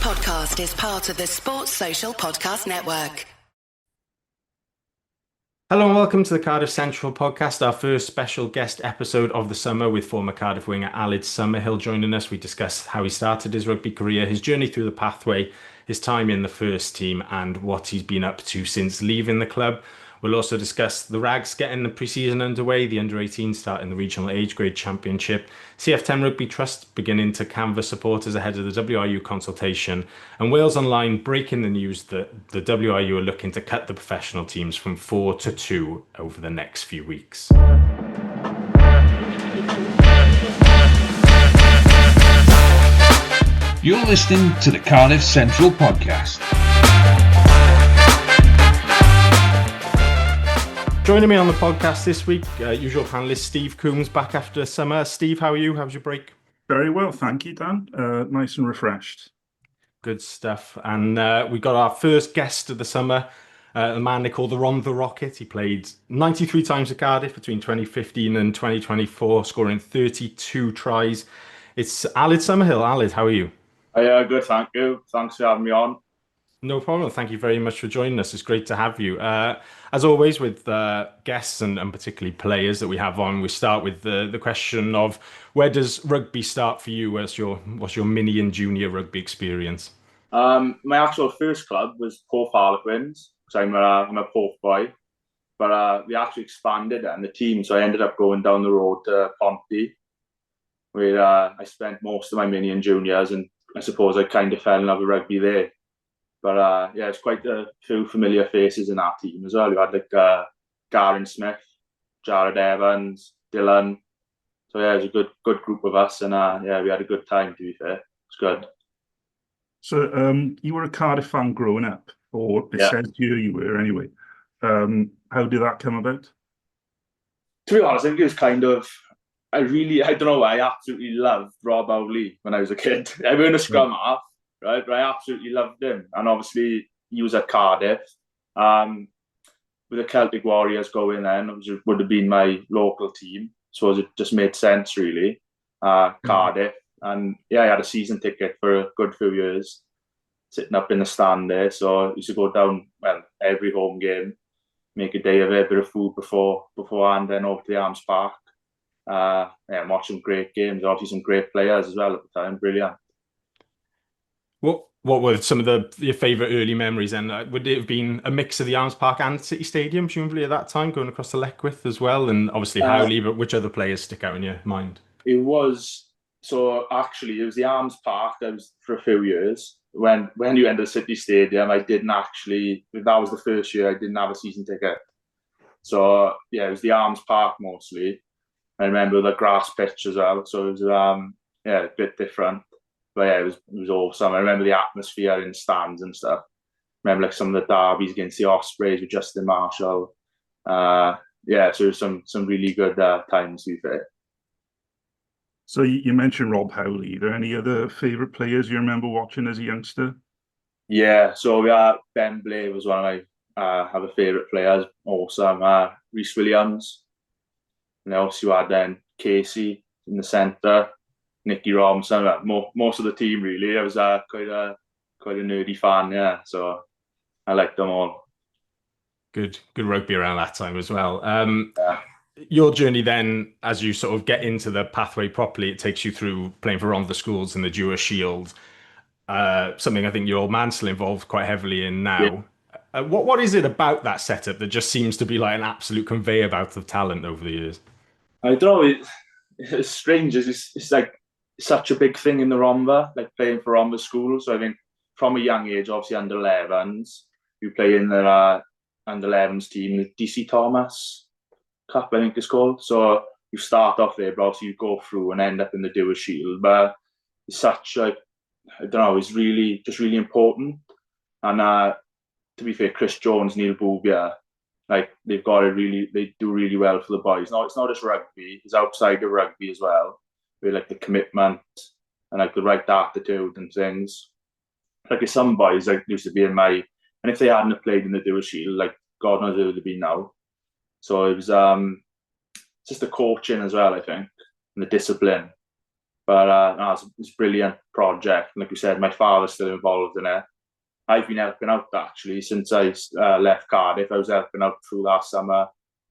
podcast is part of the Sports Social Podcast Network. Hello and welcome to the Cardiff Central podcast, our first special guest episode of the summer with former Cardiff winger Aled Summerhill joining us. We discuss how he started his rugby career, his journey through the pathway, his time in the first team and what he's been up to since leaving the club. We'll also discuss the Rags getting the pre-season underway, the under-18s starting the regional age grade championship, CF10 Rugby Trust beginning to canvass supporters ahead of the WRU consultation, and Wales Online breaking the news that the WRU are looking to cut the professional teams from 4 to 2 over the next few weeks. You're listening to the Cardiff Central podcast. Joining me on the podcast this week, usual panelist Steve Coombs back after summer. Steve, how are you? How's your break? Very well, thank you, Dan. Nice and refreshed. Good stuff. And we got our first guest of the summer, a man they call the Rhondda Rocket. He played 93 times for Cardiff between 2015 and 2024, scoring 32 tries. It's Aled Summerhill. Aled, how are you? Good, thank you. Thanks for having me on. No problem. Thank you very much for joining us. It's great to have you. As always with guests and particularly players that we have on, we start with the question of where does rugby start for you? What's your mini and junior rugby experience? My actual first club was Porth Harlequins, because I'm a Porth boy. But we actually expanded and the team, so I ended up going down the road to Ponty, where I spent most of my mini and juniors, and I suppose I kind of fell in love with rugby there. But it's quite a few familiar faces in that team as well. We had like Garen Smith, Jared Evans, Dylan. So it was a good group of us, and we had a good time. To be fair, it's good. So you were a Cardiff fan growing up, or it says here you were anyway. How did that come about? To be honest, I think it was kind of. I don't know. I absolutely loved Rob Howley when I was a kid. I was a scrum half. Right, but I absolutely loved him, and obviously he was at Cardiff. With the Celtic Warriors going then, it would have been my local team, so it just made sense really. Cardiff, and I had a season ticket for a good few years, sitting up in the stand there. So I used to go down every home game, make a day of it, a bit of food beforehand, then over to the Arms Park. Watch some great games, obviously some great players as well at the time, brilliant. What were some of your favourite early memories? And would it have been a mix of the Arms Park and City Stadium, presumably at that time, going across the Leckwith as well? And obviously Howley, but which other players stick out in your mind? It was the Arms Park. That was for a few years. When you entered City Stadium, I didn't actually. That was the first year I didn't have a season ticket. So it was the Arms Park mostly. I remember the grass pitch as well. So it was a bit different. But it was awesome. I remember the atmosphere in stands and stuff. I remember like some of the derbies against the Ospreys with Justin Marshall. So it was some really good times, to be fair. So you mentioned Rob Howley. Are there any other favourite players you remember watching as a youngster? Yeah, so we had Ben Blay was one of my other favourite players. Awesome. Rhys Williams. And also you had then Casey in the centre. Nicky Robinson, most of the team really. I was quite a nerdy fan, so I liked them all. Good rugby around that time as well. Your journey then, as you sort of get into the pathway properly, it takes you through playing for Rhondda Schools and the Dewar Shield. Something I think your old man's still involved quite heavily in now. Yeah. What is it about that setup that just seems to be like an absolute conveyor belt of talent over the years? I don't know. It's strange. It's like such a big thing in the Rhondda, like playing for Rhondda School. So I think from a young age, obviously under 11s, you play in the under 11s team, the DC Thomas Cup, I think it's called. So you start off there, but obviously you go through and end up in the Dewar Shield. But it's such I don't know, it's really important. And to be fair, Chris Jones, Neil Boobier, like they do really well for the boys. No, it's not just rugby; it's outside of rugby as well. With like the commitment and like the right attitude and things. Like some boys like used to be in my, and if they hadn't played in the Dewar Shield, like God knows who they'd be now. So it was just the coaching as well, I think, and the discipline. But no, it's a brilliant project. Like you said, my father's still involved in it. I've been helping out actually since I left Cardiff. I was helping out through last summer,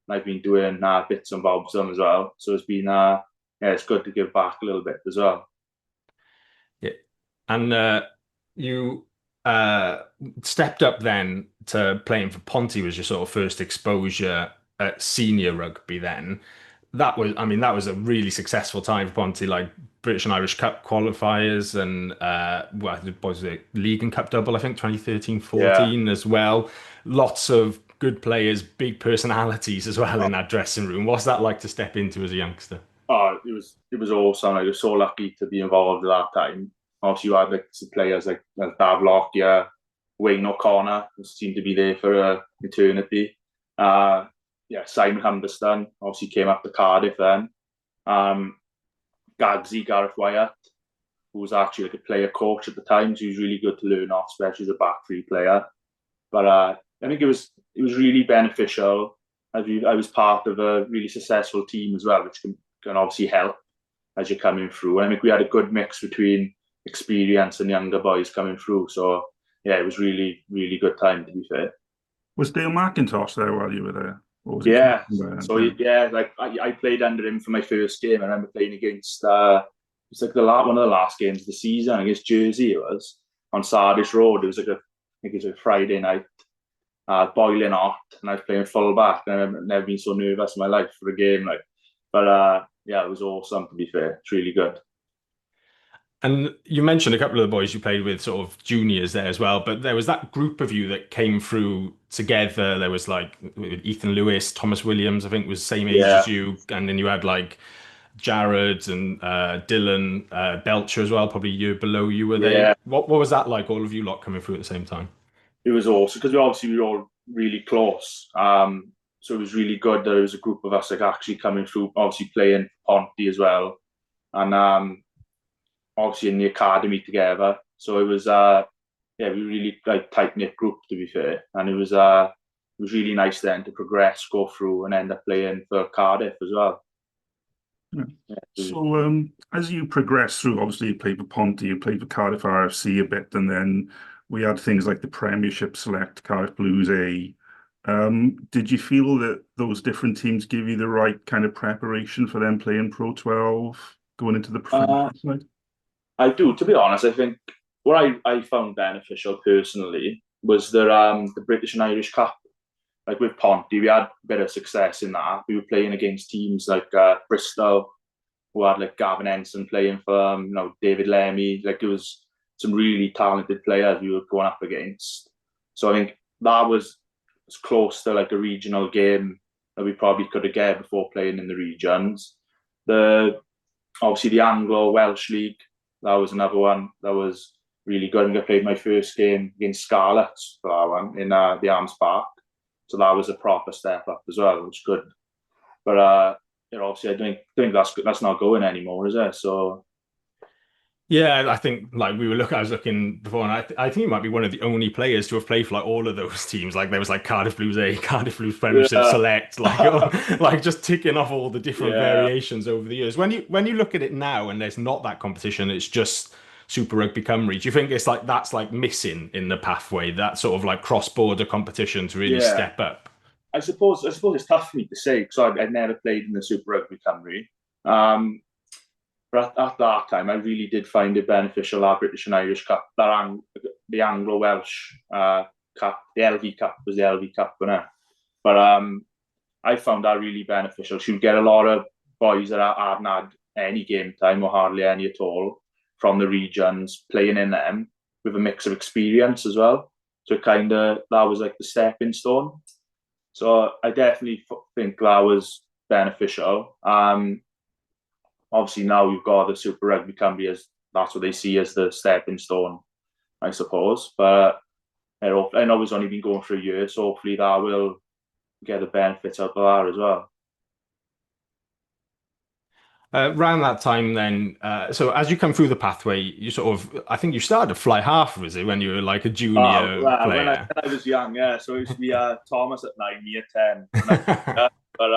and I've been doing bits and bobs on as well. So it's been it's good to give back a little bit as well. Yeah, and you stepped up then to playing for Ponty was your sort of first exposure at senior rugby then. That was, I mean, that was a really successful time for Ponty, like British and Irish Cup qualifiers and what was it, League and Cup double, I think 2013-14 as well. Lots of good players, big personalities as well in that dressing room. What's that like to step into as a youngster? Oh, it was awesome. I was so lucky to be involved at that time. Obviously, you had like some players like Dav Lockyer, Wayne O'Connor, who seemed to be there for eternity. Simon Humberston obviously came up to Cardiff then. Gareth Wyatt, who was actually like a player coach at the time, so he was really good to learn off, especially as a back three player. But I think it was really beneficial. I was part of a really successful team as well, which can obviously help as you're coming through. And I think we had a good mix between experience and younger boys coming through. So yeah, it was really, really good time, to be fair. Was Dale McIntosh there while you were there? Yeah. So like I played under him for my first game. I remember playing against it's like one of the last games of the season against Jersey. It was on Sardis Road. It was like I think it was a Friday night, boiling hot, and I was playing full back. And I've never been so nervous in my life for a game. But it was awesome, to be fair. It's really good. And you mentioned a couple of the boys you played with, sort of juniors there as well, but there was that group of you that came through together. There was like Ethan Lewis, Thomas Williams, I think was the same age as you. And then you had like Jared and Dylan Belcher as well, probably a year below you were there. Yeah. What was that like, all of you lot coming through at the same time? It was awesome because we were all really close. So it was really good that there was a group of us like actually coming through, obviously playing Ponty as well. And obviously in the academy together. So it was we really like tight-knit group, to be fair. And it was really nice then to progress, go through and end up playing for Cardiff as well. Yeah. So as you progress through, obviously you played for Ponty, you played for Cardiff RFC a bit, and then we had things like the Premiership Select, Cardiff Blues A. Did you feel that those different teams give you the right kind of preparation for them playing Pro 12, going into the professional side? I do, to be honest. I think what I found beneficial personally was the British and Irish Cup. Like with Ponty, we had a bit of success in that. We were playing against teams like Bristol, who had like Gavin Ensign playing for David Lemmy. Like it was some really talented players we were going up against. So I think that was as close to like a regional game that we probably could have get before playing in the regions. Obviously the Anglo-Welsh League, that was another one that was really good. And I played my first game against Scarlets for that one in the Arms Park. So that was a proper step up as well, which was good. But obviously I think that's not going anymore, is it? So yeah, I think like I was looking before, and I think you might be one of the only players to have played for like all of those teams. Like there was like Cardiff Blues A, Cardiff Blues Premiership Select, like just ticking off all the different variations over the years. When you look at it now, and there's not that competition, it's just Super Rugby Cymru. Do you think it's like that's like missing in the pathway, that sort of like cross-border competition to really step up? I suppose it's tough for me to say because I'd never played in the Super Rugby Cymru. But at that time, I really did find it beneficial, our British and Irish Cup, the Anglo-Welsh Cup, the LV Cup was the LV Cup, wasn't it? But I found that really beneficial. So you get a lot of boys that hadn't had any game time or hardly any at all from the regions playing in them with a mix of experience as well. So that was like the stepping stone. So I definitely think that was beneficial. Obviously now we've got the Super Rugby Cymru as that's what they see as the stepping stone, I suppose. But I know it's only been going for a year, so hopefully that will get the benefits out of that as well. Around that time then, so as you come through the pathway, you sort of, I think you started to fly half, was it, when you were like a junior player? When I was young, yeah. So it used to be Thomas at 9, me at 10. But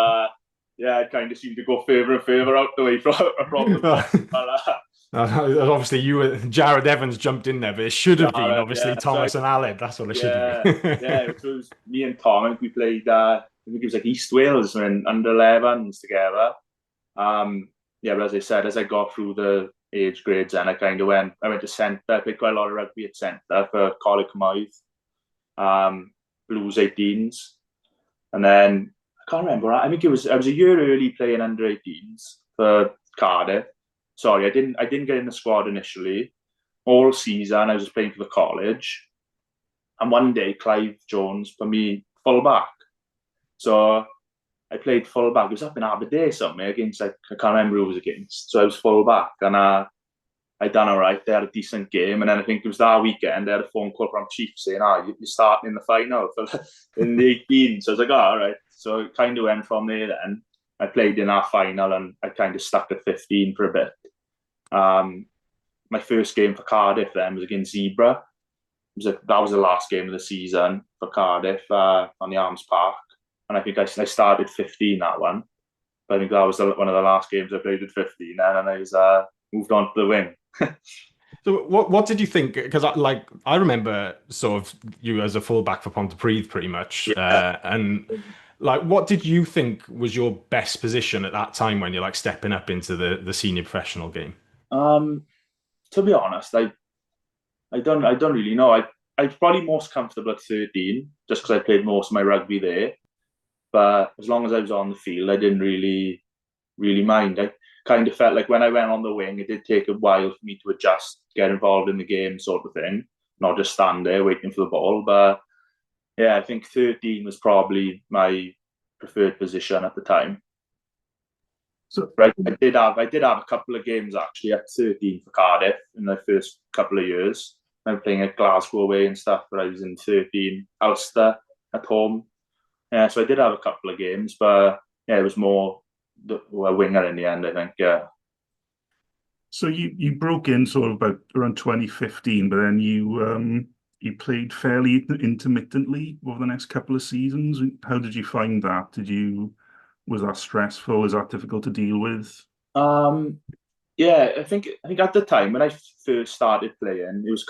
I kind of seemed to go further and further out the way from the top. But Obviously, Jared Evans jumped in there, but it should have been obviously Yeah, so Thomas and Aled. That's what it should have yeah. been. So it was me and Tom, and we played. I think it was like East Wales and under 11s together. Yeah, but as I said, as I got through the age grades, and I went to centre. I played quite a lot of rugby at centre for Cardiff Blues 18s, and then I can't remember. I think I was a year early playing under 18s for Cardiff. Sorry, I didn't get in the squad initially. All season I was just playing for the college, and one day Clive Jones put me full back. So I played full back. It was up in Aberdeen somewhere against, I can't remember who it was against. So I was full back, and I done all right. They had a decent game, and then I think it was that weekend they had a phone call from Chief saying, you're starting in the final in the 18. So I was like, all right. So it kind of went from there then. I played in our final, and I kind of stuck at 15 for a bit. My first game for Cardiff then was against Zebra. That was the last game of the season for Cardiff on the Arms Park. And I think I started 15 that one. But I think that was one of the last games I played at 15, and I was moved on to the wing. So what did you think? Because I remember sort of you as a fullback for Pontypridd pretty much, and what did you think was your best position at that time when you're like stepping up into the senior professional game? To be honest, I don't really know. I was probably most comfortable at 13, just because I played most of my rugby there. But as long as I was on the field, I didn't really mind. I kind of felt like when I went on the wing, it did take a while for me to adjust, get involved in the game, sort of thing, not just stand there waiting for the ball. But yeah, I think 13 was probably my preferred position at the time. So I did have a couple of games actually at 13 for Cardiff in the first couple of years. I was playing at Glasgow away and stuff, but I was in 13 Ulster at home. Yeah, so I did have a couple of games, but yeah, it was more a winger in the end, I think. Yeah. So you broke in sort of about around 2015, but then you played fairly intermittently over the next couple of seasons. How did you find that? Was that stressful? Is that difficult to deal with? Yeah, I think at the time when I first started playing, it was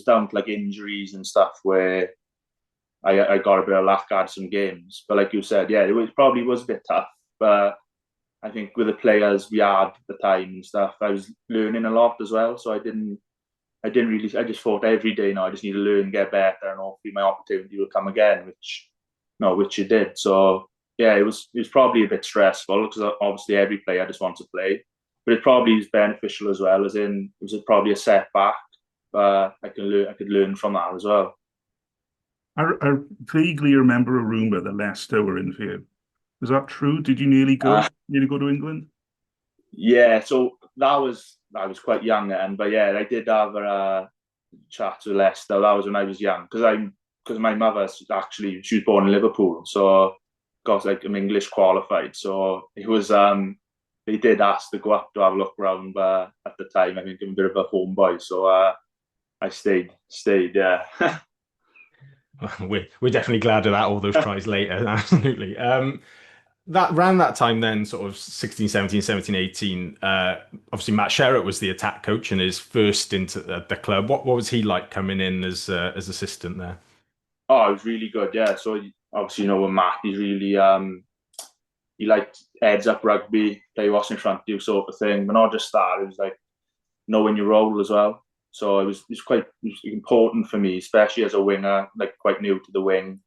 down to like injuries and stuff where I got a bit of luck at some games. But like you said, yeah, it probably was a bit tough. But I think with the players we had at the time and stuff, I was learning a lot as well. So I just thought every day now I just need to learn, get better, and hopefully my opportunity will come again, which it did. So yeah, it was probably a bit stressful because obviously every player just wants to play. But it probably is beneficial as well, as in it was probably a setback, but I could learn from that as well. I vaguely remember a rumour that Leicester were in for you. Is that true? Did you nearly go to England? Yeah, so I was quite young then, but yeah, I did have a chat with Leicester. That was when I was young, because my mother she was born in Liverpool, so got like an English qualified. So it was they did ask to go up to have a look around, but at the time I think I'm a bit of a homeboy, so I stayed. Yeah. We're definitely glad of that. All those tries later, absolutely. That around that time then, sort of 16, 17, 17, 18, obviously Matt Sherratt was the attack coach and his first into the club. What was he like coming in as assistant there? Oh, it was really good, yeah. So obviously, with Matt, he's really he liked heads up rugby, play what's in front of you sort of thing. But not just that, it was like knowing your role as well. So it was quite important for me, especially as a winger, like quite new to the wing,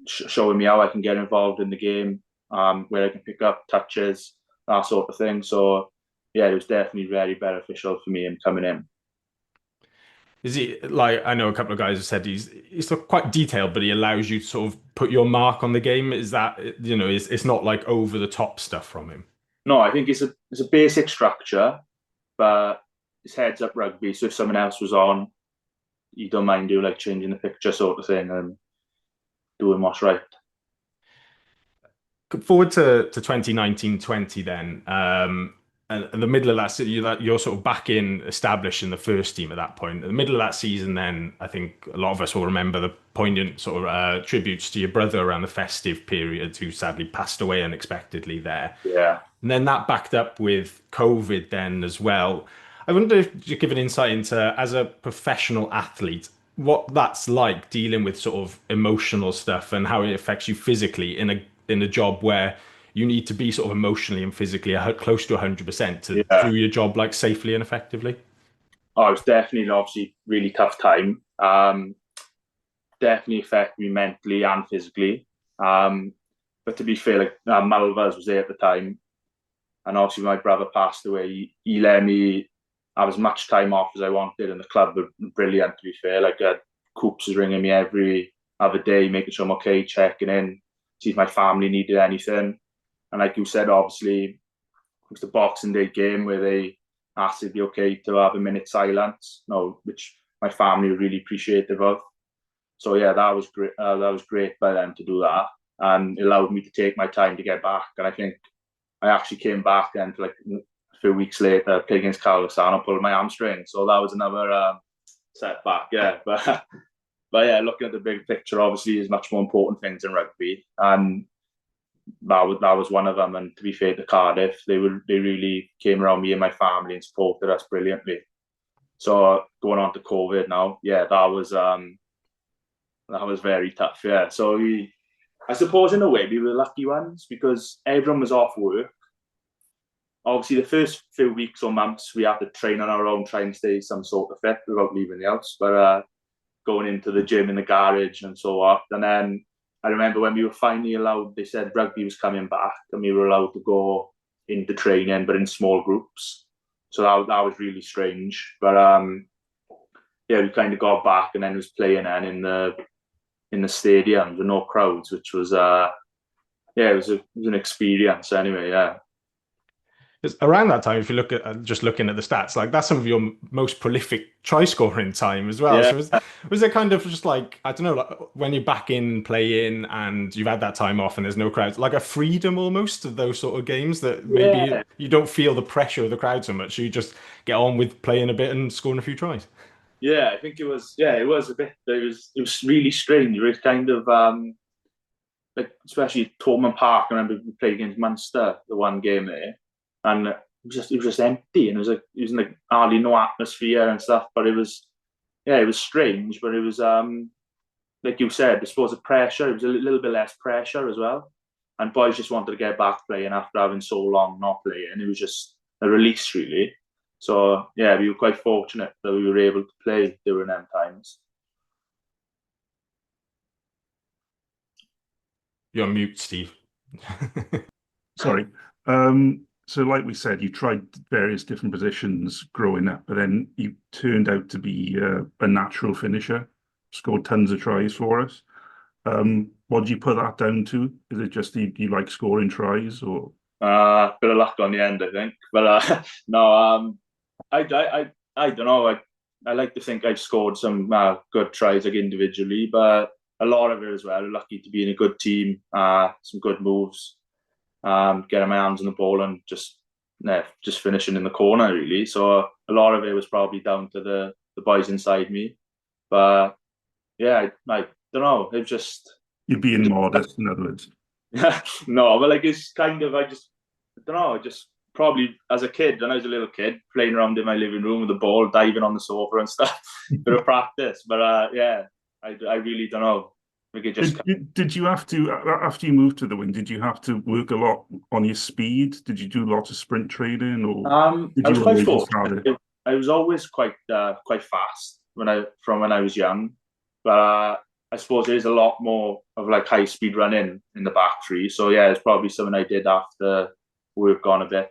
showing me how I can get involved in the game, where I can pick up touches, that sort of thing. So yeah, it was definitely very beneficial for me in coming in. Is he like, I know a couple of guys have said he's quite detailed, but he allows you to sort of put your mark on the game. Is that, it's not like over the top stuff from him? No, I think it's a basic structure, but it's heads up rugby. So if someone else was on, you don't mind doing like changing the picture sort of thing and doing what's right. Forward to 2019-20 then, and the middle of that, you're sort of back in established in the first team at that point. In the middle of that season, then I think a lot of us will remember the poignant sort of tributes to your brother around the festive period, who sadly passed away unexpectedly there. Yeah. And then that backed up with COVID then as well. I wonder if you give an insight into, as a professional athlete, what that's like dealing with sort of emotional stuff and how it affects you physically in a job where you need to be sort of emotionally and physically close to 100% to Yeah. do your job like safely and effectively. Oh, it was definitely obviously really tough time. Definitely affected me mentally and physically. But to be fair, like Malvers was there at the time, and obviously my brother passed away. He let me have as much time off as I wanted, and the club were brilliant. To be fair, like Coops was ringing me every other day, making sure I'm okay, checking in, see if my family needed anything. And like you said, obviously it was the Boxing Day game where they asked if it'd be okay to have a minute silence. No, which my family were really appreciative of. So yeah, that was great. That was great by them to do that, and it allowed me to take my time to get back. And I think I actually came back then for like a few weeks later, playing against Cardiff, I pulled my hamstring. So that was another setback. Yeah, but yeah, looking at the big picture, obviously, is much more important things in rugby, and that was one of them. And to be fair to Cardiff, they really came around me and my family and supported us brilliantly. So going on to COVID now, yeah, that was very tough. Yeah, so I suppose in a way we were lucky ones because everyone was off work. Obviously, the first few weeks or months we had to train on our own, try and stay some sort of fit without leaving the house. But going into the gym in the garage and so on, and then I remember when we were finally allowed, they said rugby was coming back and we were allowed to go into training, but in small groups. So that was really strange. But yeah, we kind of got back and then was playing then in the stadium with no crowds, which was yeah, it was an experience anyway. Yeah. Because around that time, if you look at just looking at the stats, like that's some of your most prolific try scoring time as well. Yeah. So was it kind of just like, I don't know, like when you're back in playing and you've had that time off and there's no crowds, like a freedom almost of those sort of games that maybe Yeah. you don't feel the pressure of the crowd so much. You just get on with playing a bit and scoring a few tries. Yeah, I think it was. Yeah, it was a bit. It was really strange. It was kind of like especially Tormund Park. I remember we played against Munster the one game there, and it was just empty, and it was like hardly no atmosphere and stuff. But it was yeah, it was strange, but it was like you said, I suppose the pressure. It was a little bit less pressure as well, and boys just wanted to get back playing after having so long not playing. It was just a release really. So yeah, we were quite fortunate that we were able to play during them times. You're on mute, Steve. Sorry. So like we said, you tried various different positions growing up, but then you turned out to be a natural finisher, scored tons of tries for us. What do you put that down to? Is it just you like scoring tries or? Bit of luck on the end, I think. But no, I don't know. I like to think I've scored some good tries like individually, but a lot of it as well. Lucky to be in a good team, some good moves, getting my hands on the ball and just finishing in the corner really. So a lot of it was probably down to the boys inside me. But yeah, I don't know. It just You're being modest, in other words. no, but like it's kind of I don't know. I just probably as a kid, when I was a little kid, playing around in my living room with the ball, diving on the sofa and stuff, bit of practice. But yeah, I really don't know. We could just Did you have to after you moved to the wing? Did you have to work a lot on your speed? Did you do lots of sprint training, or did I was you quite always just fortunate. have it? I was always quite fast when I was young, but I suppose there's a lot more of like high speed running in the back three. So yeah, it's probably something I did after work on a bit.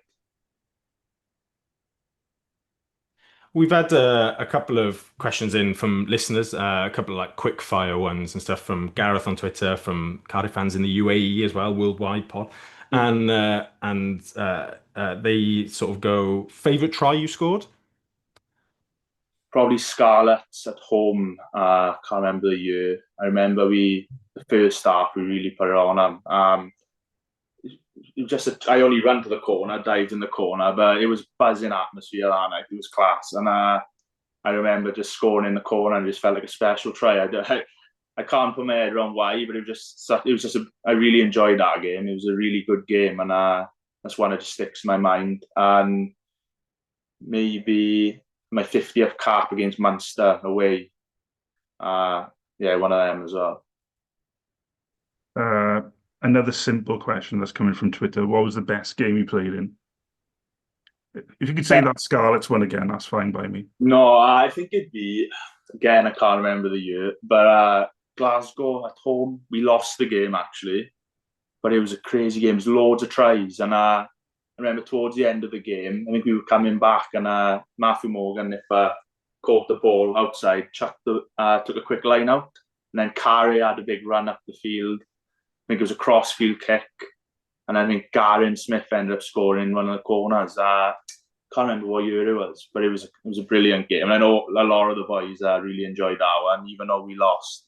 We've had a couple of questions in from listeners, a couple of like quick fire ones and stuff from Gareth on Twitter, from Cardiff fans in the UAE as well, worldwide pod, and they sort of go, favorite try you scored? Probably Scarlets at home. Can't remember the year. I remember the first half we really put it on them. I only ran to the corner, dived in the corner, but it was buzzing atmosphere that night. It was class, and I remember just scoring in the corner and it just felt like a special try. I can't put my head around why, but I really enjoyed that game. It was a really good game, and that's one that just sticks in my mind. And maybe my 50th cap against Munster away. Yeah, one of them as well. Another simple question that's coming from Twitter. What was the best game you played in? If you could say that Scarlets one again, that's fine by me. No, I think it'd be, again, I can't remember the year, but Glasgow at home, we lost the game actually, but it was a crazy game. It was loads of tries, and I remember towards the end of the game, I think we were coming back, and Matthew Morgan, caught the ball outside, took a quick line out, and then Carey had a big run up the field. I think it was a cross-field kick, and I think Gary and Smith ended up scoring one of the corners. Can't remember what year it was, but it was a brilliant game. And I know a lot of the boys really enjoyed that one, even though we lost.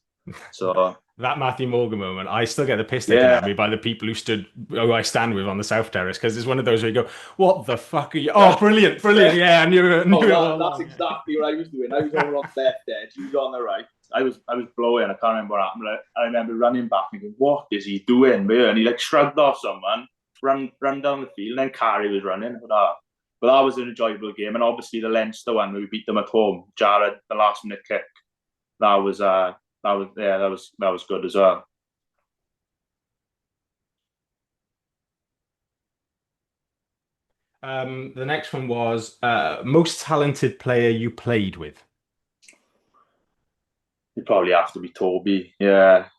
So that Matthew Morgan moment, I still get the piss taken out of me by the people who I stand with on the South Terrace, because it's one of those where you go, "What the fuck are you?" Oh, brilliant, yeah, I knew it. That's exactly what I was doing. I was over on the left edge, he was on the right. I was blowing. I can't remember what happened. I remember running back and going, "What is he doing?" And he shrugged off someone, run down the field, and then Carey was running. But that was an enjoyable game, and obviously the Leinster one where we beat them at home, Jared, the last minute kick, that was good as well. The next one was most talented player you played with. He'd probably have to be Toby. Yeah,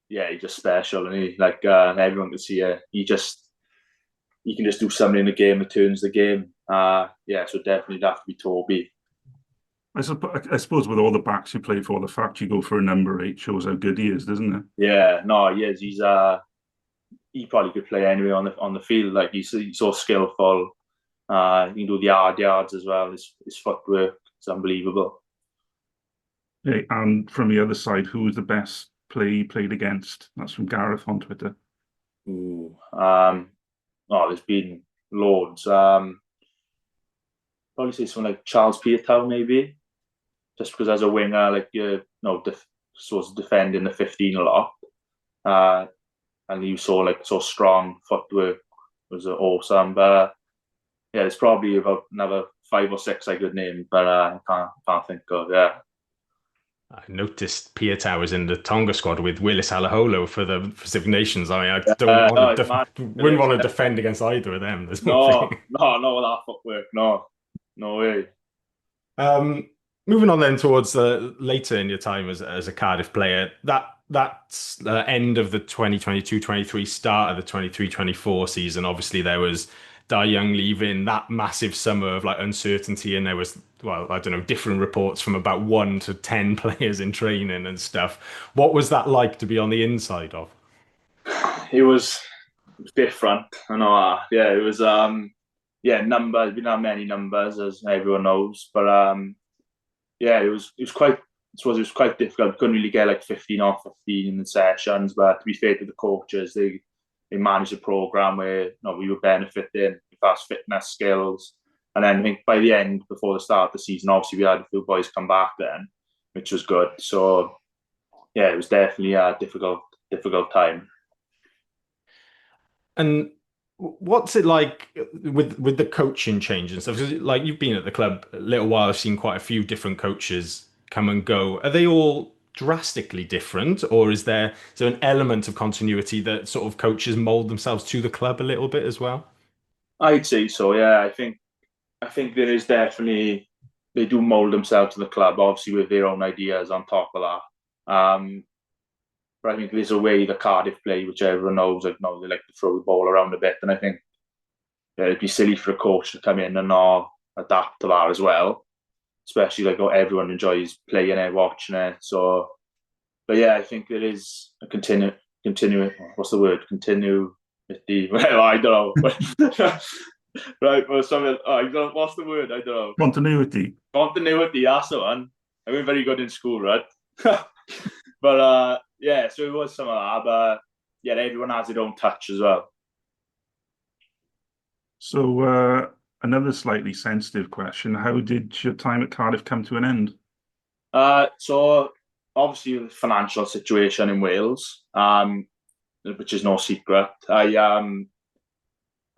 he's just special, and everyone can see it. He can just do something in the game that turns the game. So definitely have to be Toby. I suppose with all the backs you play for, the fact you go for a number 8 shows how good he is, doesn't it? Yeah, no, he is. He probably could play anywhere on the field. Like he's so skillful. He can do the yards as well. His footwork is unbelievable. Yeah, and from the other side, who was the best player you played against? That's from Gareth on Twitter. There's been loads. Probably say someone like Charles Piatow, maybe, just because as a winger, sort of defending the 15 a lot, and you saw so strong footwork was awesome. But there's probably about another 5 or 6 I could name, but I can't think of. Yeah. I noticed Piatow was in the Tonga squad with Willis Alaholo for the Pacific Nations. I mean, I wouldn't want to defend against either of them. No, that footwork, no way. Moving on then towards later in your time as a Cardiff player, that's the end of the 2022-23, start of the 23-24 season. Obviously, there was Dai Young leaving, that massive summer of uncertainty, and there was, different reports from about 1 to 10 players in training and stuff. What was that like to be on the inside of? It was different. I know. It was numbers. We didn't have many numbers, as everyone knows, but it was quite. I suppose it was quite difficult. We couldn't really get 15 off 15 in the sessions, but to be fair to the coaches, they managed a program where we were benefiting with our fitness skills. And then I think by the end, before the start of the season, obviously we had a few boys come back then, which was good. So it was definitely a difficult time. And what's it like with the coaching change and stuff? Because you've been at the club a little while, I've seen quite a few different coaches come and go. Are they all drastically different, or is there an element of continuity that sort of coaches mold themselves to the club a little bit as well? I'd say so. Yeah, I think there is definitely, they do mold themselves to the club, obviously with their own ideas on top of that. But I think there's a way the Cardiff play, which everyone knows. They like to throw the ball around a bit, and I think it'd be silly for a coach to come in and not adapt to that as well. Especially everyone enjoys playing it, watching it. So, but I think there is a continuity. What's the word? Continuity. Well, I don't know. Right, well, something. What's the word? I don't know. Continuity. That's the one. I wasn't very good in school, right? But so it was some of that. But everyone has their own touch as well. So another slightly sensitive question: how did your time at Cardiff come to an end? So obviously the financial situation in Wales, which is no secret.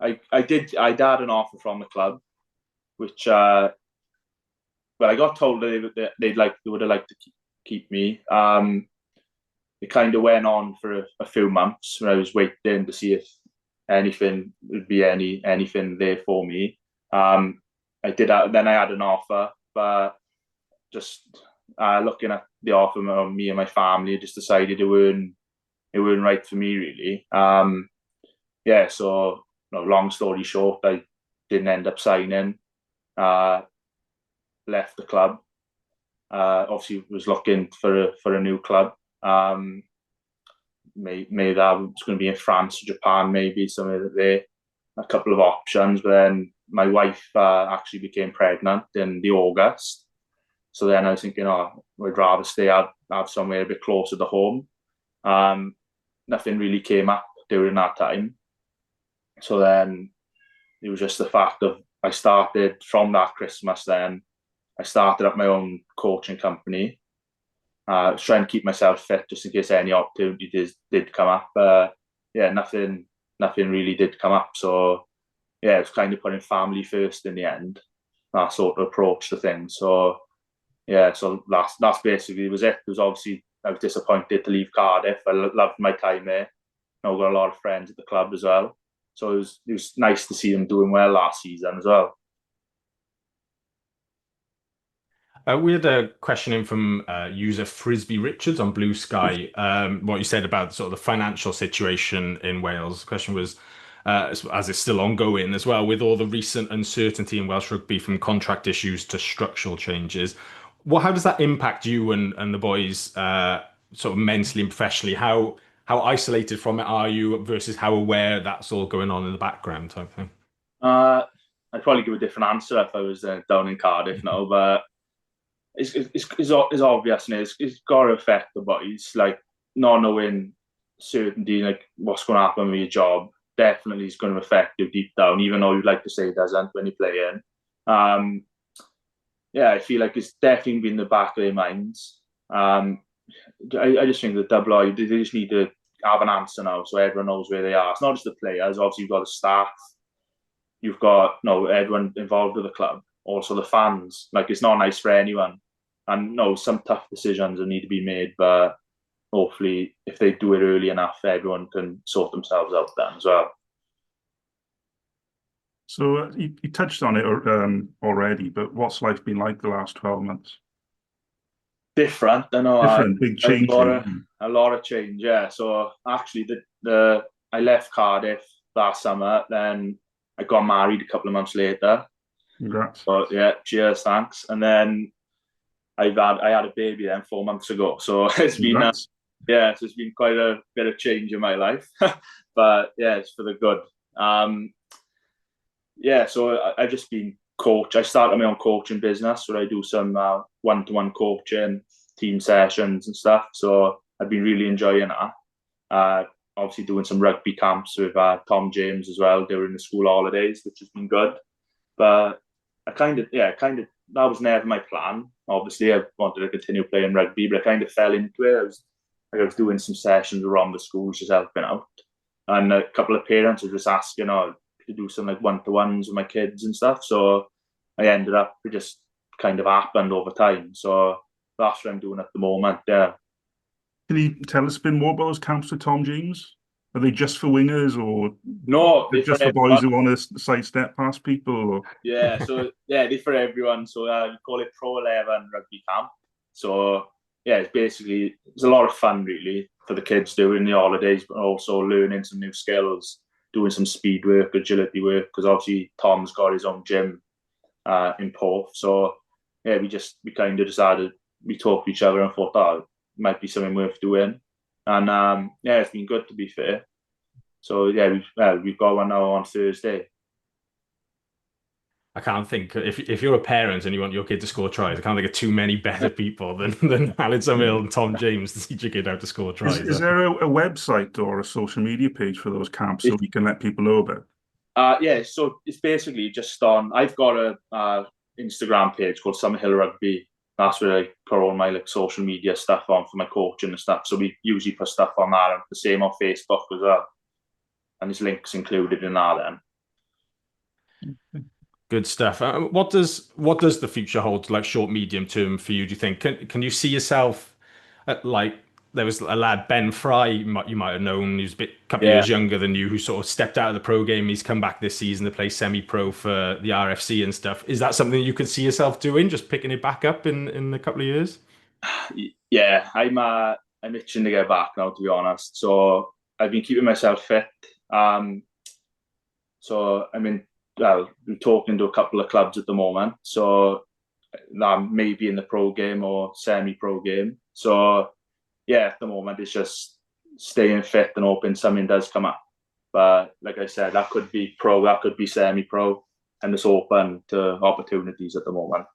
I'd had an offer from the club, which I got told that they would have liked to keep me. It kind of went on for a few months when I was waiting to see if anything would be anything there for me. I did. Then I had an offer, but just looking at the offer of me and my family, I just decided it weren't right for me really. So long story short, I didn't end up signing. Left the club. Obviously, was looking for a new club. Maybe that was going to be in France or Japan, maybe somewhere there. A couple of options, but then my wife actually became pregnant in the August. So then I was thinking, I'd rather have somewhere a bit closer to home. Nothing really came up during that time. So then it was just the fact of I started from that Christmas. Then I started up my own coaching company. I was trying to keep myself fit just in case any opportunities did come up. Nothing really did come up. So it was kind of putting family first in the end. That sort of approach to things. So so that's basically was it. It was obviously I was disappointed to leave Cardiff. I loved my time there. I've got a lot of friends at the club as well. So it was nice to see them doing well last season as well. We had a question in from user Frisbee Richards on Blue Sky. What you said about sort of the financial situation in Wales. The question was, as it's still ongoing as well, with all the recent uncertainty in Welsh rugby from contract issues to structural changes. How does that impact you and the boys sort of mentally and professionally? How isolated from it are you versus how aware that's all going on in the background type thing? I'd probably give a different answer if I was down in Cardiff now, but it's obvious and it's got to affect the boys. Like not knowing certainty, like what's going to happen with your job, definitely is going to affect you deep down, even though you'd like to say it doesn't when you play in. I feel like it's definitely been in the back of their minds. I just think the WRU, they just need to have an answer now so everyone knows where they are. It's not just the players, obviously you've got the staff, you've got everyone involved with the club, also the fans. Like it's not nice for anyone. And some tough decisions will need to be made, but hopefully if they do it early enough, everyone can sort themselves out then as well. So you touched on it already, but what's life been like the last 12 months? Different, I know. Different, big change. A lot of change, yeah. So actually, I left Cardiff last summer, then I got married a couple of months later. Congrats. But cheers, thanks. And then I had a baby then 4 months ago. So it's been it's been quite a bit of change in my life. But it's for the good. So I've just been coach. I started my own coaching business where I do some one-to-one coaching, team sessions and stuff. So I've been really enjoying that. Obviously doing some rugby camps with Tom James as well during the school holidays, which has been good. But I kind of that was never my plan. Obviously, I wanted to continue playing rugby, but I kind of fell into it. I was doing some sessions around the schools, just helping out, and a couple of parents were just asking, to do some like one-to-ones with my kids and stuff. So I ended up, it just kind of happened over time. So that's what I'm doing at the moment. Yeah. Can you tell us a bit more about those camps with Tom James? Are they just for wingers or no? They're just for boys who want to sidestep past people? Or? They're for everyone. So we call it Pro 11 Rugby Camp. So it's a lot of fun really for the kids during the holidays, but also learning some new skills, doing some speed work, agility work, because obviously Tom's got his own gym in Porth. So we kind of decided, we talked to each other and thought it might be something worth doing. And it's been good, to be fair. So we've got one now on Thursday. I can't think, if you're a parent and you want your kid to score tries, I can't think of too many better people than Aled Summerhill and Tom James to teach your kid how to score tries. Is there a website or a social media page for those camps so we can let people know about it? So it's basically just on, I've got a Instagram page called Summerhill Rugby. That's where I put all my social media stuff on for my coaching and stuff. So we usually put stuff on that, and the same on Facebook as well. And there's links included in that then. Good stuff. What does the future hold, like short, medium term for you? Do you think can you see yourself like there was a lad Ben Fry you might have known, he was a couple of Yeah. years younger than you, who sort of stepped out of the pro game. He's come back this season to play semi-pro for the RFC and stuff. Is that something you could see yourself doing, just picking it back up in a couple of years? Yeah, I'm itching to get back now, to be honest. So I've been keeping myself fit. So I mean, well, we're talking to a couple of clubs at the moment. So that may be in the pro game or semi-pro game. So yeah, at the moment it's just staying fit and hoping something does come up. But like I said, that could be pro, that could be semi-pro, and it's open to opportunities at the moment.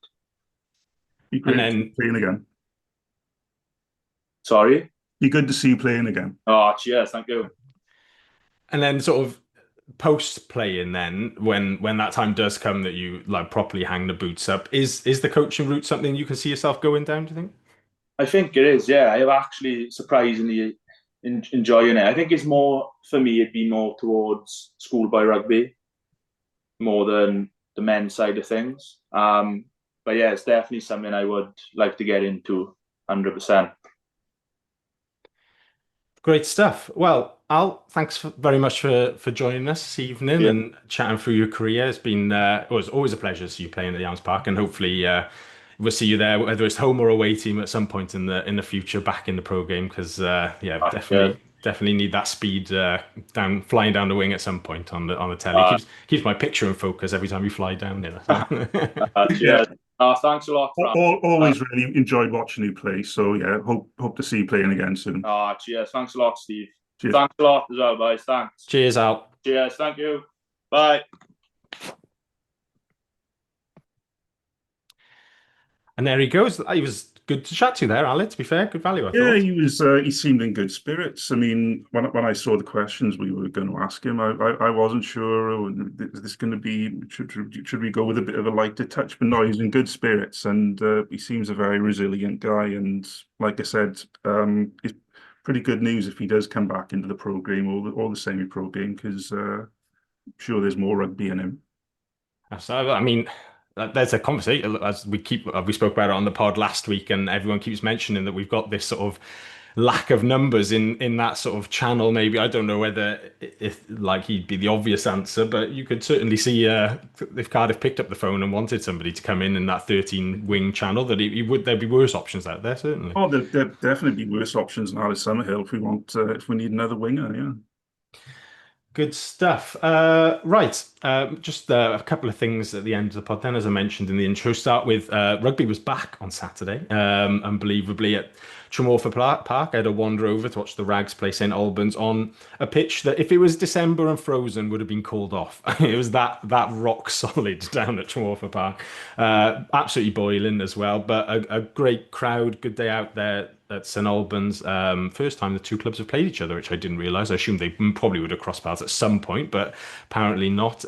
Be And great to see you then playing again. Sorry? Be good to see you playing again. Oh, cheers, thank you. and then sort of post playing, then when that time does come that you like properly hang the boots up, is the coaching route something you can see yourself going down, do you think? I think it is, yeah. I'm actually surprisingly enjoying it. I think it's more, for me, it'd be more towards schoolboy rugby more than the men's side of things. But yeah, it's definitely something I would like to get into 100%. Great stuff. Well, Al, thanks very much for joining us this evening Yeah. and chatting through your career. It was always a pleasure to see you playing at the Arms Park, and hopefully we'll see you there, whether it's home or away team at some point in the future, back in the pro game. Because yeah, Yeah. definitely need that speed flying down the wing at some point on the telly. Uh, Keeps my picture in focus every time you fly down there. Yeah, Cheers. Thanks a lot, Fran. always really enjoyed watching you play. So yeah, hope to see you playing again soon. Cheers. Thanks a lot, Steve. Cheers. Thanks a lot as well, guys. Thanks. Cheers, Al. Cheers. Thank you. Bye. And there he goes. He was good to chat to there, Ali. To be fair, good value, I Yeah, thought. he was. He seemed in good spirits. I mean, when I saw the questions we were going to ask him, I wasn't sure. Oh, is this going to be? Should we go with a bit of a lighter touch? But no, he's in good spirits, and he seems a very resilient guy. And like I said, it's pretty good news if he does come back into the pro game or the semi-pro game, because I'm sure there's more rugby in him. So, I mean, there's a conversation as we spoke about it on the pod last week, and everyone keeps mentioning that we've got this sort of lack of numbers in that sort of channel. Maybe I don't know whether if like he'd be the obvious answer, but you could certainly see if Cardiff picked up the phone and wanted somebody to come in that 13 wing channel, that there'd be worse options out there, certainly. Oh, there'd definitely be worse options than Alice Summerhill if we need another winger. Yeah. Good stuff. Right. Just a couple of things at the end of the pod then, as I mentioned in the intro. Start with rugby was back on Saturday, unbelievably, at Tremorfa Park. I had a wander over to watch the Rags play St Albans on a pitch that, if it was December and frozen, would have been called off. It was that rock solid down at Tremorfa Park. Absolutely boiling as well, but a great crowd, good day out there at St Albans. First time the two clubs have played each other, which I didn't realise. I assumed they probably would have crossed paths at some point, but apparently not.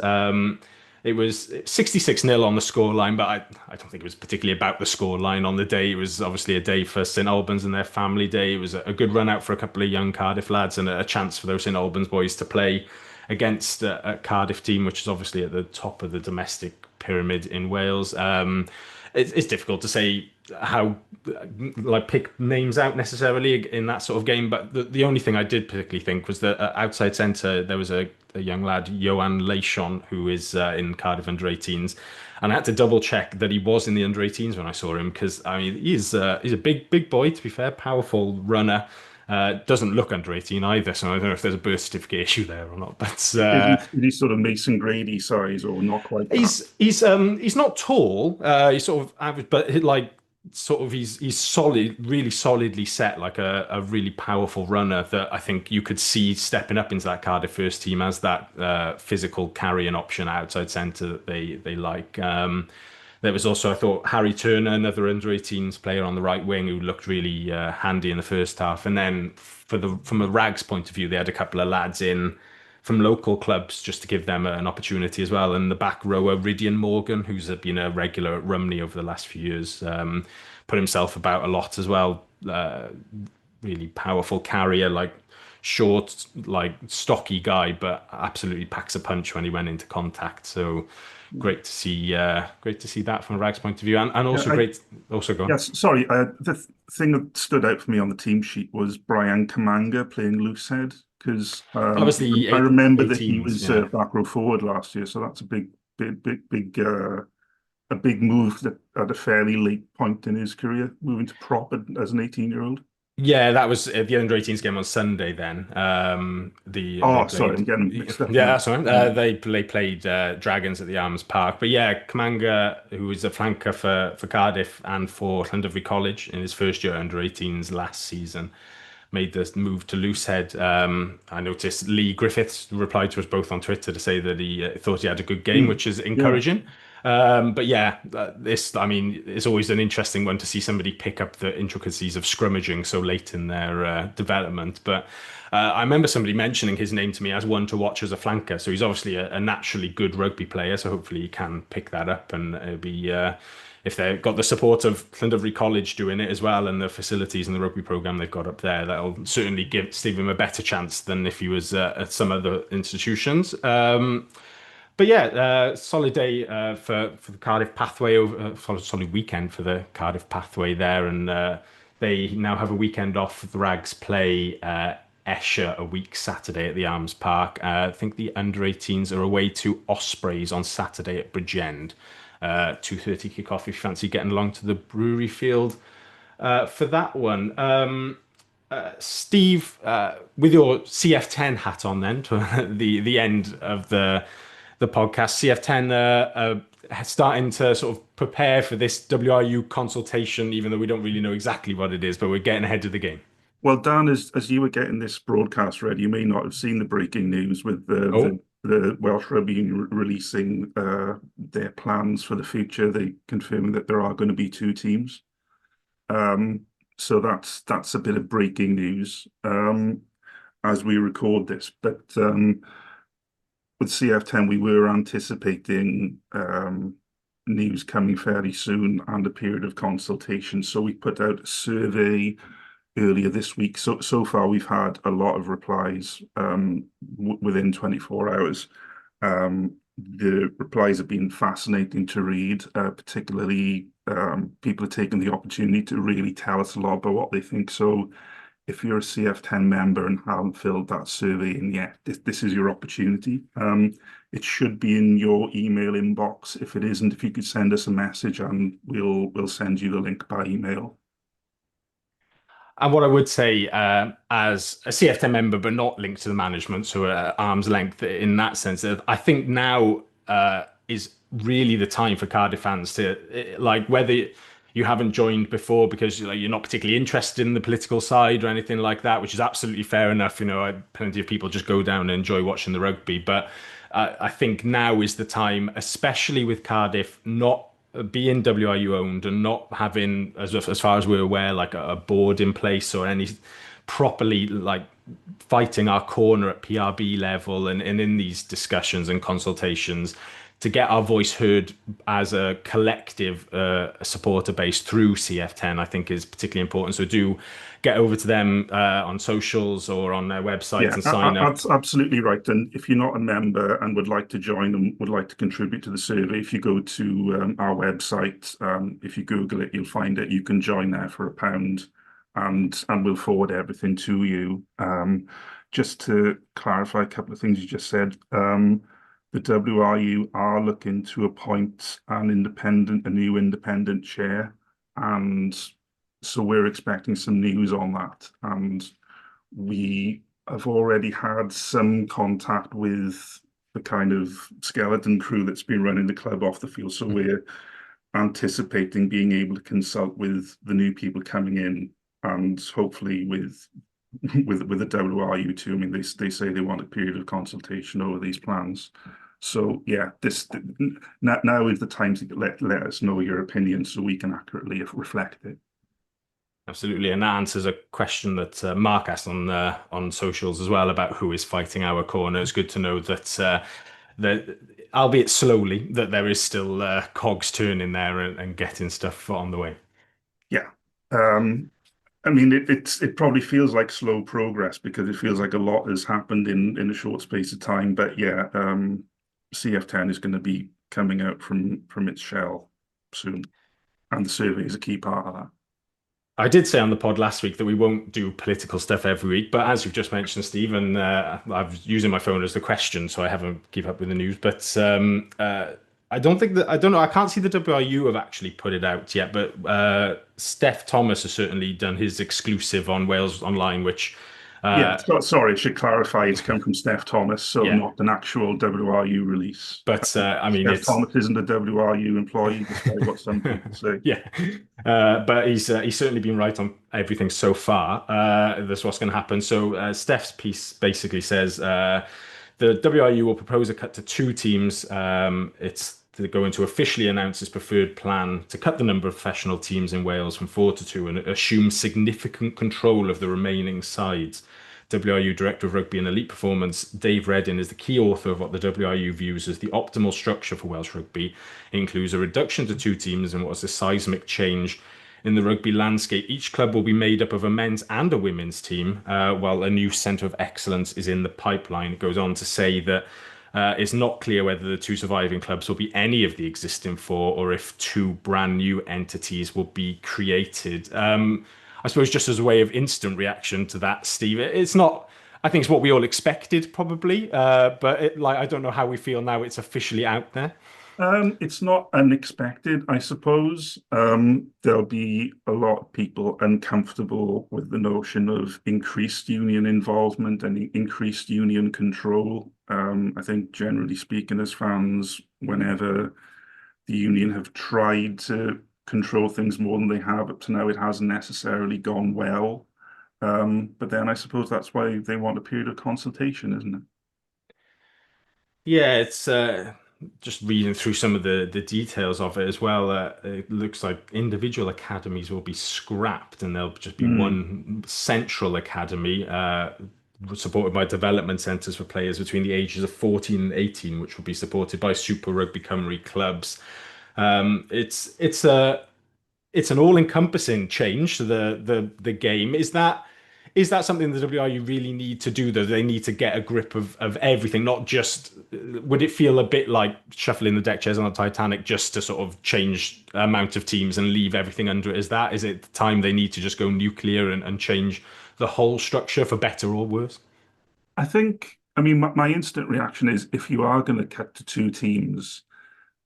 It was 66-0 on the scoreline, but I don't think it was particularly about the scoreline on the day. It was obviously a day for St Albans and their family day. It was a good run out for a couple of young Cardiff lads, and a chance for those St Albans boys to play against a Cardiff team, which is obviously at the top of the domestic pyramid in Wales. It's difficult to say how pick names out necessarily in that sort of game, but the only thing I did particularly think was that outside centre there was a young lad, Johan Leishon, who is in Cardiff under-18s, and I had to double check that he was in the under-18s when I saw him, because I mean he's a big boy, to be fair, powerful runner. Doesn't look under 18 either, so I don't know if there's a birth certificate issue there or not. But Is he sort of Mason Grady size or not quite that? he's not tall. He's sort of average, but he's solid, really solidly set, like a really powerful runner that I think you could see stepping up into that Cardiff first team as that physical carrying option outside centre that they like. There was also, I thought, Harry Turner, another under-18s player on the right wing, who looked really handy in the first half. And then from a Rags point of view, they had a couple of lads in from local clubs just to give them an opportunity as well. And the back rower, Rydian Morgan, who's been a regular at Rumney over the last few years, put himself about a lot as well. Really powerful carrier, like short, like stocky guy, but absolutely packs a punch when he went into contact. So great to see that from Rag's point of view, and Yeah, also great. Also, go on. yes, sorry. The thing that stood out for me on the team sheet was Brian Kamanga playing loose head because That was the I remember that he 18s, was yeah. back row forward last year, so that's a big a big move that at a fairly late point in his career, moving to prop as an 18-year-old. Yeah, that was the under 18s game on Sunday. Then they Oh, sorry, played. I'm getting mixed up Yeah, now. that's all right. Mm. They played Dragons at the Arms Park. But yeah, Kamanga, who was a flanker for Cardiff and for Llandovery College in his first year under 18s last season, made the move to Loosehead. I noticed Lee Griffiths replied to us both on Twitter to say that he thought he had a good game, Mm. which is Yeah. encouraging. But yeah, I mean, it's always an interesting one to see somebody pick up the intricacies of scrummaging so late in their development. But I remember somebody mentioning his name to me as one to watch as a flanker. So he's obviously a naturally good rugby player. So hopefully he can pick that up and it'll be. If they've got the support of Llandovery College doing it as well and the facilities and the rugby program they've got up there, that'll certainly give him a better chance than if he was at some other institutions. But yeah, solid day for the Cardiff pathway over solid weekend for the Cardiff pathway there, and they now have a weekend off. The Rags play Esher a week Saturday at the Arms Park. I think the under 18s are away to Ospreys on Saturday at Bridgend. 2:30 kickoff if you fancy getting along to the brewery field for that one. Steve, with your CF10 hat on, then to the end of the podcast, CF10 starting to sort of prepare for this WRU consultation, even though we don't really know exactly what it is, but we're getting ahead of the game. Well, Dan, as you were getting this broadcast ready, you may not have seen the breaking news with Oh, the Welsh Rugby releasing their plans for the future. They confirming that there are going to be two teams. Um, so that's a bit of breaking news as we record this. But with CF10, we were anticipating news coming fairly soon and a period of consultation. So we put out a survey earlier this week. So far, we've had a lot of replies within 24 hours. The replies have been fascinating to read, particularly people are taking the opportunity to really tell us a lot about what they think. So if you're a CF10 member and haven't filled that survey in yet, this is your opportunity. It should be in your email inbox. If it isn't, if you could send us a message and we'll send you the link by email. and what I would say, as a CF10 member, but not linked to the management, so at arm's length in that sense, I think now is really the time for Cardiff fans to, like, whether you haven't joined before because you're not particularly interested in the political side or anything like that, which is absolutely fair enough. Plenty of people just go down and enjoy watching the rugby, but I think now is the time, especially with Cardiff not being WRU owned and not having, as far as we're aware, like a board in place or any properly like fighting our corner at PRB level and in these discussions and consultations to get our voice heard as a collective supporter base through CF10, I think is particularly important. So do get over to them on socials or on their websites Yeah, and sign up. that's absolutely right. And if you're not a member and would like to join and would like to contribute to the survey, if you go to our website, if you Google it, you'll find it. You can join there for £1 and we'll forward everything to you. Just to clarify a couple of things you just said, the WRU are looking to appoint a new independent chair, and so we're expecting some news on that. And we have already had some contact with the kind of skeleton crew that's been running the club off the field. So we're anticipating being able to consult with the new people coming in and hopefully with the WRU too. I mean, they say they want a period of consultation over these plans. So yeah, now is the time to let us know your opinion so we can accurately reflect it. Absolutely, and that answers a question that Mark asked on socials as well about who is fighting our corner. It's good to know that albeit slowly, that there is still cogs turning there and getting stuff on the way. Yeah. I mean, it probably feels like slow progress because it feels like a lot has happened in a short space of time. But yeah, CF10 is going to be coming out from its shell soon, and the survey is a key part of that. I did say on the pod last week that we won't do political stuff every week, but as you've just mentioned, Stephen, I'm using my phone as the question, so I haven't keep up with the news. But I don't think that I don't know. I can't see the WRU have actually put it out yet, but Steph Thomas has certainly done his exclusive on Wales Online, which Yeah, sorry, I should clarify. It's come from Steph Thomas, so yeah. not an actual WRU release. But I mean, Steph it's Thomas isn't a WRU employee, despite what some people say. yeah, but he's certainly been right on everything so far. That's what's going to happen. So Steph's piece basically says the WRU will propose a cut to two teams. It's to go into officially announce its preferred plan to cut the number of professional teams in Wales from four to two and assume significant control of the remaining sides. WRU Director of Rugby and Elite Performance, Dave Reddin, is the key author of what the WRU views as the optimal structure for Welsh rugby. It includes a reduction to two teams and what is a seismic change in the rugby landscape. Each club will be made up of a men's and a women's team, while a new centre of excellence is in the pipeline. It goes on to say that it's not clear whether the two surviving clubs will be any of the existing four or if two brand new entities will be created. I suppose just as a way of instant reaction to that, Steve, it's not. I think it's what we all expected, probably. But I don't know how we feel now. It's officially out there. It's not unexpected, I suppose. There'll be a lot of people uncomfortable with the notion of increased union involvement and increased union control. I think generally speaking, as fans, whenever the union have tried to control things more than they have up to now, it hasn't necessarily gone well. But then I suppose that's why they want a period of consultation, isn't it? Yeah, it's just reading through some of the details of it as well. It looks like individual academies will be scrapped, and there'll just be one central academy, supported by development centres for players between the ages of 14 and 18, which will be supported by Super Rugby Cymru clubs. It's an all-encompassing change to the game. Is that something the WRU really need to do, though? They need to get a grip of everything, not just. Would it feel a bit like shuffling the deck chairs on a Titanic just to sort of change the amount of teams and leave everything under it? Is it the time they need to just go nuclear and change the whole structure for better or worse? I mean, my instant reaction is if you are going to cut to two teams,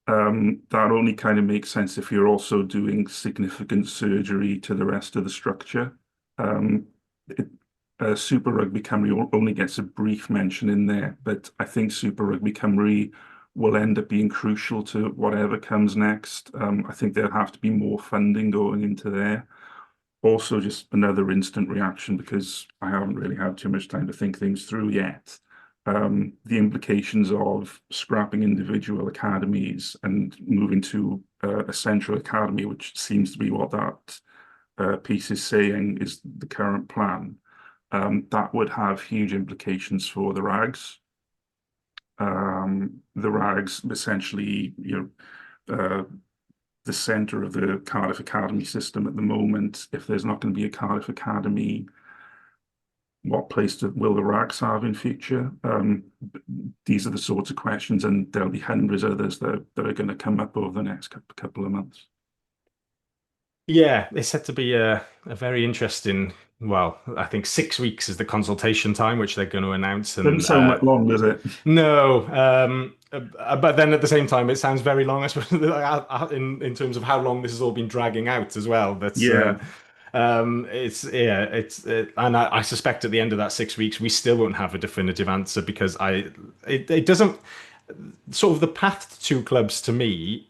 that only kind of makes sense if you're also doing significant surgery to the rest of the structure. It, Super Rugby Cymru only gets a brief mention in there, but I think Super Rugby Cymru will end up being crucial to whatever comes next. I think there'll have to be more funding going into there. Also, just another instant reaction because I haven't really had too much time to think things through yet. The implications of scrapping individual academies and moving to a central academy, which seems to be what that piece is saying is the current plan, that would have huge implications for the Rags. The Rags essentially, the centre of the Cardiff Academy system at the moment. If there's not going to be a Cardiff Academy, what place will the Rags have in future? These are the sorts of questions, and there'll be hundreds of others that are going to come up over the next couple of months. Yeah, it's set to be a very interesting. Well, I think 6 weeks is the consultation time, which they're going to announce. Doesn't And sound that long, does it? no, but then at the same time, it sounds very long, I suppose, in terms of how long this has all been dragging out as well. That's Yeah. and I suspect at the end of that 6 weeks, we still won't have a definitive answer because it doesn't sort of the path to two clubs to me.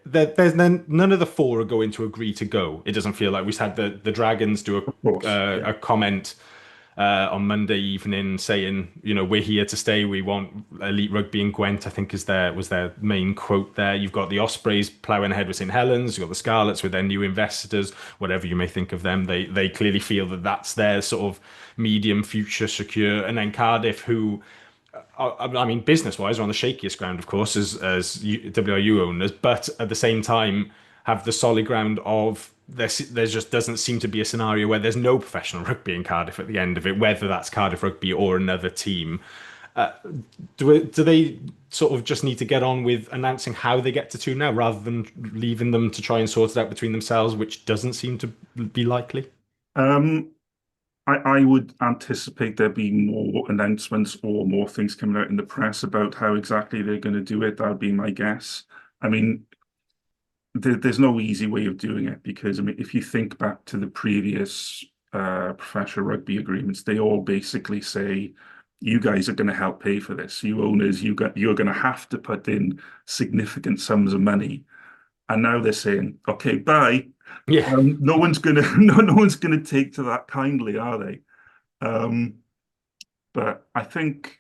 There's none of the four are going to agree to go. It doesn't feel like we've had the Dragons do Of course, yeah. a comment on Monday evening saying, we're here to stay. We want elite rugby in Gwent, I think was their main quote there. You've got the Ospreys ploughing ahead with St Helens. You've got the Scarlets with their new investors, whatever you may think of them. They clearly feel that that's their sort of medium future secure. And then Cardiff, who, I mean, business-wise, are on the shakiest ground, of course, as WRU owners, but at the same time have the solid ground of there just doesn't seem to be a scenario where there's no professional rugby in Cardiff at the end of it, whether that's Cardiff Rugby or another team. Do they sort of just need to get on with announcing how they get to two now, rather than leaving them to try and sort it out between themselves, which doesn't seem to be likely? Um, I would anticipate there be more announcements or more things coming out in the press about how exactly they're going to do it. That would be my guess. I mean, there's no easy way of doing it, because I mean, if you think back to the previous professional rugby agreements, they all basically say, you guys are going to help pay for this. You owners, you're going to have to put in significant sums of money. And now they're saying, okay, bye. Yeah. No one's gonna no one's gonna take to that kindly, are they? Um, but I think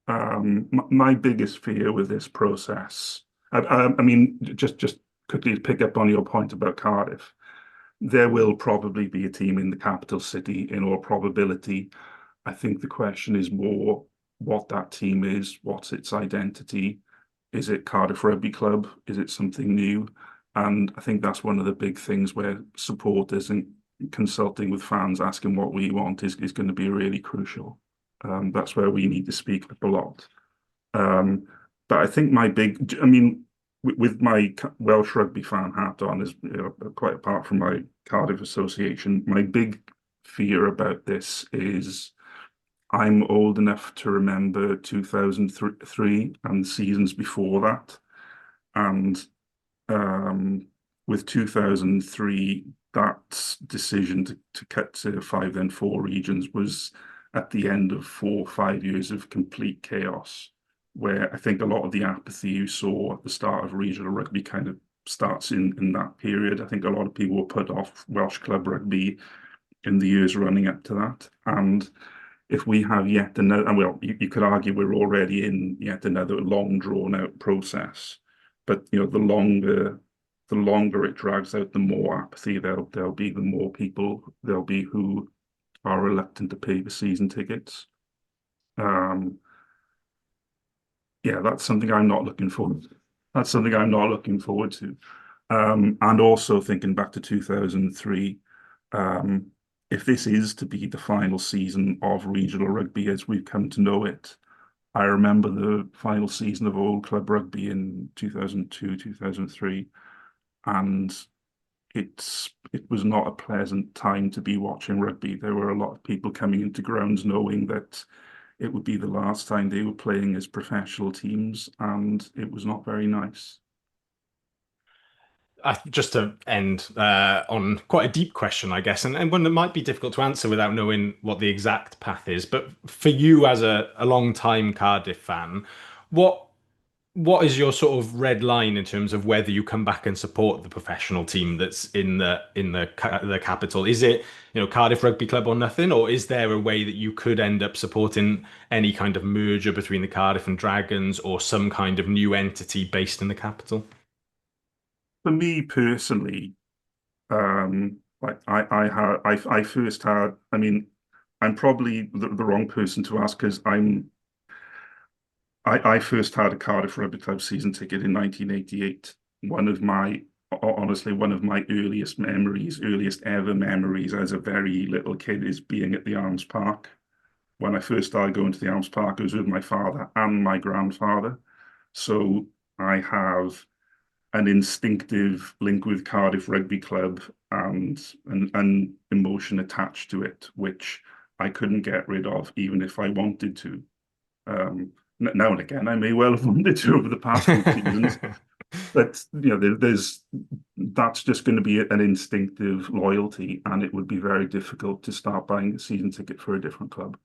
my biggest fear with this process, I mean, just quickly to pick up on your point about Cardiff, there will probably be a team in the capital city in all probability. I think the question is more what that team is, what's its identity. Is it Cardiff Rugby Club? Is it something new? And I think that's one of the big things where supporters and consulting with fans, asking what we want is going to be really crucial. That's where we need to speak up a lot. But I think I mean, with my Welsh rugby fan hat on, is quite apart from my Cardiff association, my big fear about this is I'm old enough to remember 2003 and the seasons before that. And with 2003, that decision to cut to 5, then 4 regions was at the end of 4 or 5 years of complete chaos, where I think a lot of the apathy you saw at the start of regional rugby kind of starts in that period. I think a lot of people were put off Welsh club rugby in the years running up to that. And if we have yet another, and well, you could argue we're already in yet another long drawn out process, but the longer it drags out, the more apathy there'll be, the more people there'll be who are reluctant to pay the season tickets. Yeah, that's something I'm not looking forward to. That's something I'm not looking forward to. And also thinking back to 2003, if this is to be the final season of regional rugby as we've come to know it, I remember the final season of old club rugby in 2002, 2003, and it was not a pleasant time to be watching rugby. There were a lot of people coming into grounds knowing that it would be the last time they were playing as professional teams, and it was not very nice. Just to end on quite a deep question, I guess, and one that might be difficult to answer without knowing what the exact path is. But for you, as a long-time Cardiff fan, what is your sort of red line in terms of whether you come back and support the professional team that's in the capital? Is it, Cardiff Rugby Club or nothing, or is there a way that you could end up supporting any kind of merger between the Cardiff and Dragons, or some kind of new entity based in the capital? For me personally, like I first had, I mean, I'm probably the wrong person to ask, because I first had a Cardiff Rugby Club season ticket in 1988. Honestly, one of my earliest ever memories as a very little kid is being at the Arms Park. When I first started going to the Arms Park, it was with my father and my grandfather. So I have an instinctive link with Cardiff Rugby Club and an emotion attached to it, which I couldn't get rid of even if I wanted to. Now and again, I may well have wanted to over the past few seasons, but that's just going to be an instinctive loyalty, and it would be very difficult to start buying a season ticket for a different club.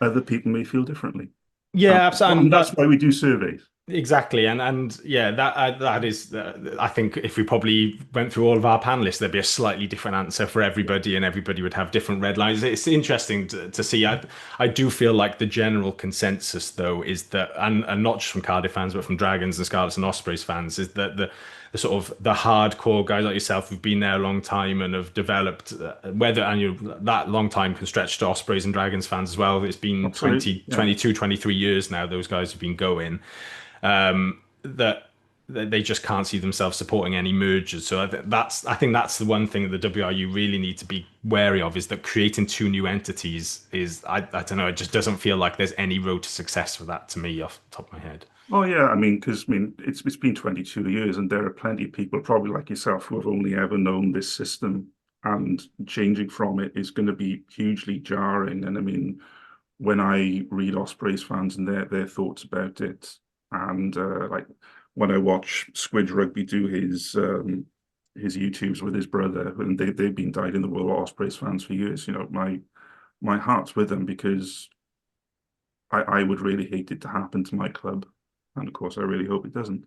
Other people may feel differently. Yeah, absolutely. And that's why we do surveys. Exactly, and yeah, that is. I think if we probably went through all of our panelists, there'd be a slightly different answer for everybody, and everybody would have different red lines. It's interesting to see. I do feel like the general consensus, though, is that, and not just from Cardiff fans, but from Dragons and Scarlets and Ospreys fans, is that the sort of the hardcore guys like yourself who've been there a long time and have developed, that long time can stretch to Ospreys and Dragons fans as well. It's been Absolutely. 22, 23 years now. Those guys have been going. That they just can't see themselves supporting any mergers. So I think that's the one thing that the WRU really need to be wary of, is that creating two new entities is, I don't know, it just doesn't feel like there's any road to success for that to me off the top of my head. Oh yeah, I mean, because it's been 22 years, and there are plenty of people, probably like yourself, who have only ever known this system, and changing from it is going to be hugely jarring. And I mean, when I read Ospreys fans and their thoughts about it, and like when I watch Squidge Rugby do his YouTubes with his brother, and they've been dyed in the wool Ospreys fans for years. You know, my heart's with them, because I would really hate it to happen to my club. And of course, I really hope it doesn't.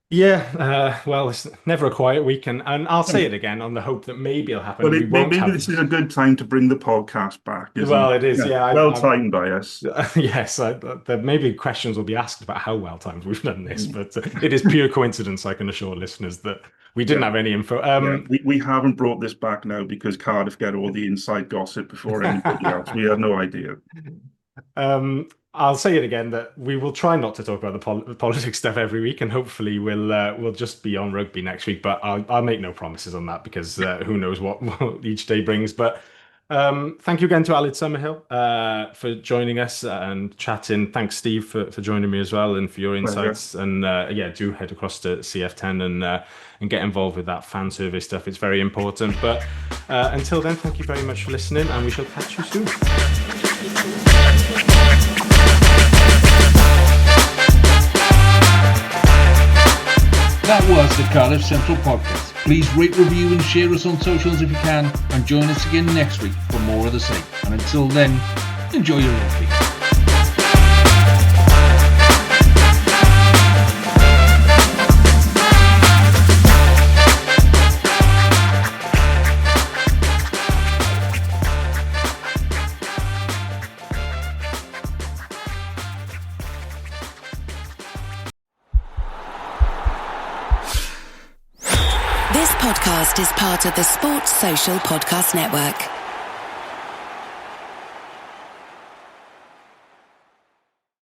Yeah, well, it's never a quiet week, and I'll say it again on the hope that maybe it'll happen. Well, maybe this is a good time to bring the podcast back, isn't Well, it? it is, yeah. Well timed by us. Yes, there maybe questions will be asked about how well timed we've done this, but it is pure coincidence, I can assure listeners, that we didn't have any info. We haven't brought this back now because Cardiff get all the inside gossip before anybody else. We had no idea. I'll say it again, that we will try not to talk about the politics stuff every week, and hopefully we'll just be on rugby next week. But I'll make no promises on that, because who knows what each day brings. But thank you again to Alid Summerhill for joining us and chatting. Thanks, Steve, for joining me as well, and for your insights. And yeah, do head across to CF10 and get involved with that fan survey stuff. It's very important. But until then, thank you very much for listening, and we shall catch you soon. That was the Cardiff Central Podcast. Please rate, review and share us on socials if you can, and join us again next week for more of the same. And until then, enjoy your rugby. This podcast is part of the Sports Social Podcast Network.